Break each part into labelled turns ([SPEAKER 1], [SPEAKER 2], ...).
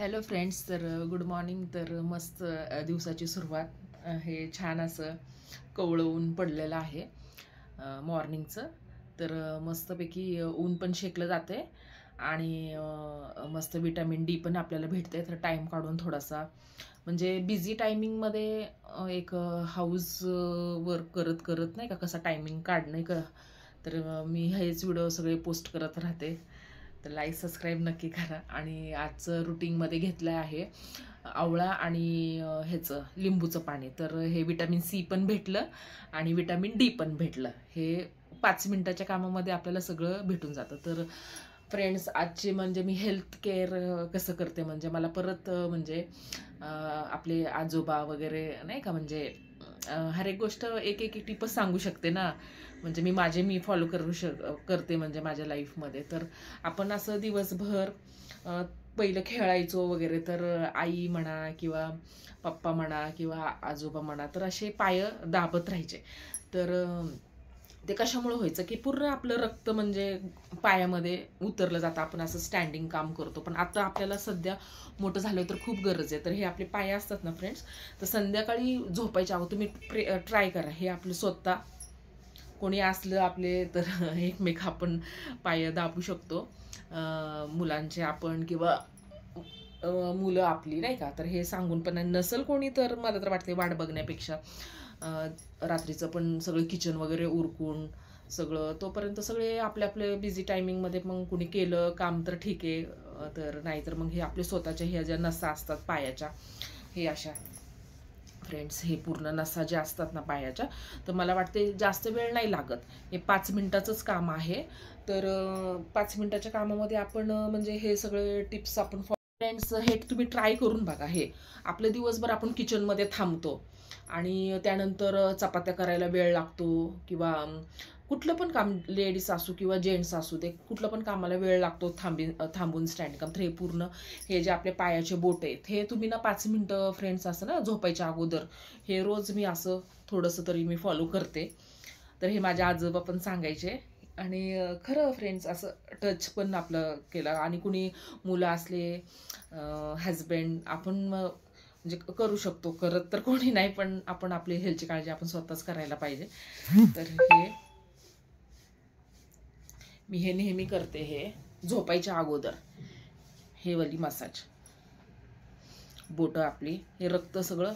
[SPEAKER 1] Hello friends. तर good morning. तर मस्त दिवसाची सुरुवात हे छान असं कवळं ऊन पडलेलं आहे मॉर्निंगचं. तर मस्तपैकी ऊन पण शेकलं जाते आणि मस्त विटॅमिन डी पण आपल्याला भेटते. तर टाईम काढून थोडासा म्हणजे बिझी टायमिंगमध्ये एक हाऊस वर्क करत करत नाही का कसा टायमिंग काढणं का. तर मी हेच व्हिडिओ सगळे पोस्ट करत राहते. तर लाईक सबस्क्राईब नक्की करा. आणि आजचं रुटीनमध्ये घेतलं आहे आवळा आणि ह्याचं लिंबूचं पाणी. तर हे विटॅमिन सी पण भेटलं आणि विटॅमिन डी पण भेटलं. हे 5 मिनिटाच्या कामामध्ये आपल्याला सगळं भेटून जातं. तर फ्रेंड्स, आजचे म्हणजे मी हेल्थ केअर कसं करते म्हणजे मला परत म्हणजे आपले आजोबा वगैरे नाही का म्हणजे हर एक गोष्ट एक एक टिपच सांगू शकते ना. म्हणजे मी फॉलो करते म्हणजे माझ्या लाईफमध्ये. तर आपण असं दिवसभर पहिलं खेळायचो वगैरे. तर आई म्हणा किंवा पप्पा म्हणा किंवा आजोबा म्हणा तर असे पाय दाबत राहायचे. तर ते कशामुळे व्हायचं की पूर्ण आपलं रक्त म्हणजे पायामध्ये उतरलं जातं. आपण असं स्टँडिंग काम करतो. पण आता आपल्याला सध्या मोठं झालं तर खूप गरज आहे. तर हे आपले पाय असतात ना फ्रेंड्स, तर संध्याकाळी झोपायच्या अगोदर तुम्ही ट्राय करा. हे आपलं स्वतः कोणी असलं आपले तर एकमेक आपण पाय दाबू शकतो. मुलांचे आपण किंवा मुलं आपली नाही का. तर हे सांगून पण नसेल कोणी तर मला तर वाटते वाट बघण्यापेक्षा रात्रीचं पण सगळं किचन वगैरे उरकून सगळं तोपर्यंत सगळे आपल्या आपल्या बिझी टायमिंगमध्ये मग कुणी केलं काम तर ठीक आहे. तर नाहीतर मग हे आपले स्वतःच्या ह्या ज्या नसा असतात पायाच्या हे अशा फ्रेंड्स, हे पूर्ण नसा ज्या असतात ना पायाच्या, तर मला वाटते जास्त वेळ नाही लागत. हे 5 मिनिटाचंच काम आहे. तर 5 मिनिटाच्या कामामध्ये आपण म्हणजे हे सगळे टिप्स आपण फ्रेंड्स हे तुम्ही ट्राय करून बघा. हे आपलं दिवसभर आपण किचनमध्ये थांबतो आणि त्यानंतर चपात्या करायला वेळ लागतो किंवा कुठलं पण काम लेडीज असू किंवा जेंट्स असू दे कुठलं पण कामाला वेळ लागतो थांबून स्टँड काम. तर हे पूर्ण हे जे आपले पायाचे बोट आहेत हे तुम्ही ना 5 मिनिटं फ्रेंड्स असं ना झोपायच्या अगोदर हे रोज मी असं थोडंसं तरी मी फॉलो करते. तर हे माझ्या आजोबा पण सांगायचे आणि खरं फ्रेंड्स असं टच पण आपलं केलं. आणि कुणी मुलं असले हजबंड आपण म्हणजे करू शकतो. करत तर कोणी नाही पण आपण आपली हेल्थची काळजी आपण स्वतःच करायला पाहिजे. तर हे मी हे नेहमी करते. हे झोपायच्या अगोदर हे वाली मसाज बोटं आपली हे रक्त सगळं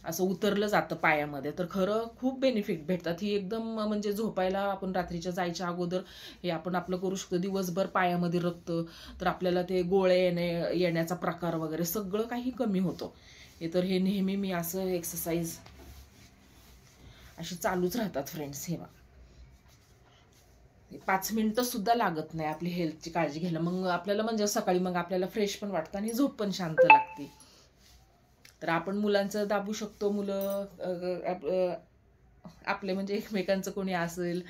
[SPEAKER 1] असं उतरलं जातं पायामध्ये. तर खरं खूप बेनिफिट भेटतात. ही एकदम म्हणजे झोपायला आपण रात्रीच्या जायच्या अगोदर हे आपण आपलं करू शकतो. दिवसभर पायामध्ये रक्त तर आपल्याला ते गोळे येण्याचा प्रकार वगैरे सगळं काही कमी होतो. हे तर हे नेहमी मी असं एक्सरसाइज अशी चालूच राहतात फ्रेंड्स. हे 5 मिनिटं सुद्धा लागत नाही आपली हेल्थची काळजी घ्यायला. मग आपल्याला म्हणजे सकाळी मग आपल्याला फ्रेश पण वाटतं आणि झोप पण शांत लागते. तर आपण मुलांचं दाबू शकतो. मुलं आपले म्हणजे एकमेकांचं कोणी असेल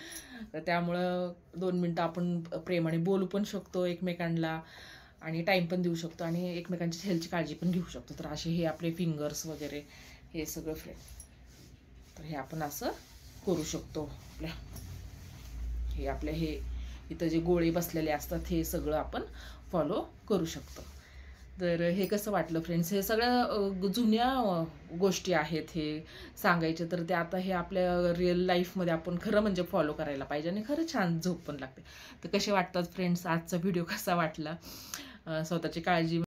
[SPEAKER 1] तर त्यामुळं 2 मिनिटं आपण प्रेमाने बोलू पण शकतो एकमेकांना आणि टाईम पण देऊ शकतो आणि एकमेकांची हेल्थची काळजी पण घेऊ शकतो. तर असे हे आपले फिंगर्स वगैरे हे सगळं तर हे आपण असं करू शकतो. हे इथं जे गोळे बसलेले असतात हे सगळं आपण फॉलो करू शकतो. तर हे कसं वाटलं फ्रेंड्स? हे सगळ्या जुन्या गोष्टी आहेत हे सांगायचे. तर ते आता हे आपल्या रिअल लाईफमध्ये आपण खरं म्हणजे फॉलो करायला पाहिजे आणि खरं छान झोप पण लागते. तर कसे वाटतात फ्रेंड्स? आजचा व्हिडिओ कसा वाटला? स्वतःची काळजी